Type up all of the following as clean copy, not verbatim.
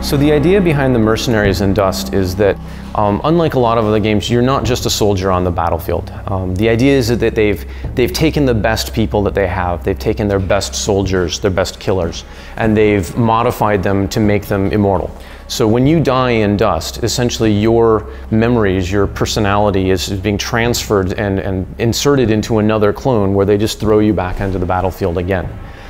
So the idea behind the Mercenaries in Dust is that, unlike a lot of other games, you're not just a soldier on the battlefield. The idea is that they've taken the best people that they have, they've taken their best soldiers, their best killers, and they've modified them to make them immortal. So when you die in Dust, essentially your memories, your personality is being transferred and inserted into another clone where they just throw you back into the battlefield again.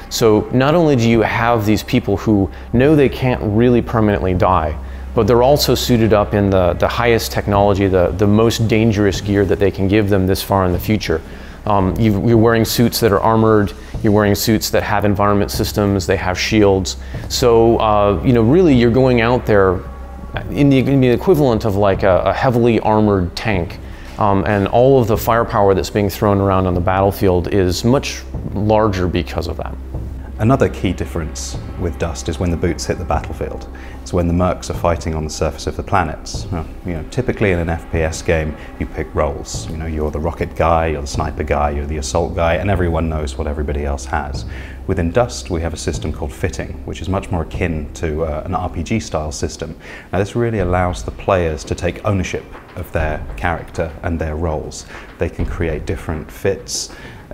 So not only do you have these people who know they can't really permanently die, but they're also suited up in the highest technology, the most dangerous gear that they can give them this far in the future. You're wearing suits that are armored, you're wearing suits that have environment systems, they have shields. So really you're going out there in the equivalent of like a heavily armored tank. And all of the firepower that's being thrown around on the battlefield is much larger because of that. Another key difference with Dust is when the boots hit the battlefield. It's when the mercs are fighting on the surface of the planets. Typically in an FPS game, you pick roles. You're the rocket guy, you're the sniper guy, you're the assault guy, and everyone knows what everybody else has. Within Dust, we have a system called fitting, which is much more akin to an RPG-style system. Now, this really allows the players to take ownership of their character and their roles. They can create different fits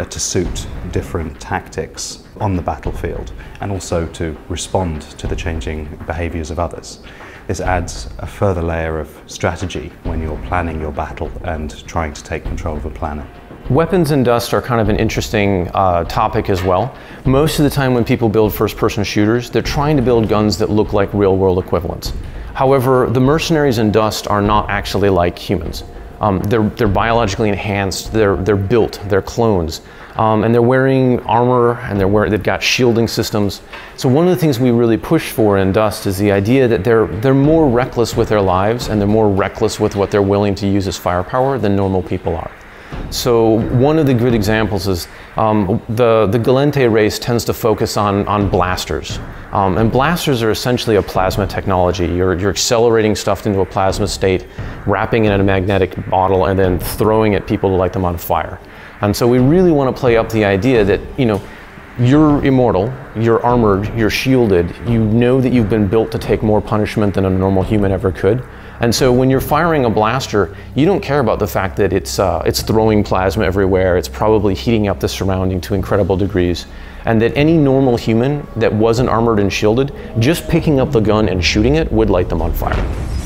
to suit different tactics on the battlefield, and also to respond to the changing behaviors of others. This adds a further layer of strategy when you're planning your battle and trying to take control of a planet. Weapons in Dust are kind of an interesting topic as well. Most of the time when people build first-person shooters, they're trying to build guns that look like real-world equivalents. However, the Mercenaries in Dust are not actually like humans. They're biologically enhanced, they're built, they're clones, and they're wearing armor, and they've got shielding systems. So one of the things we really push for in Dust is the idea that they're more reckless with their lives, and they're more reckless with what they're willing to use as firepower than normal people are. So one of the good examples is the Gallente race tends to focus on blasters. And blasters are essentially a plasma technology. You're accelerating stuff into a plasma state, wrapping it in a magnetic bottle, and then throwing at people to light them on fire. And so we really want to play up the idea that, you're immortal, you're armored, you're shielded, you know that you've been built to take more punishment than a normal human ever could. And so when you're firing a blaster, you don't care about the fact that it's throwing plasma everywhere, it's probably heating up the surrounding to incredible degrees, and that any normal human that wasn't armored and shielded, just picking up the gun and shooting it would light them on fire.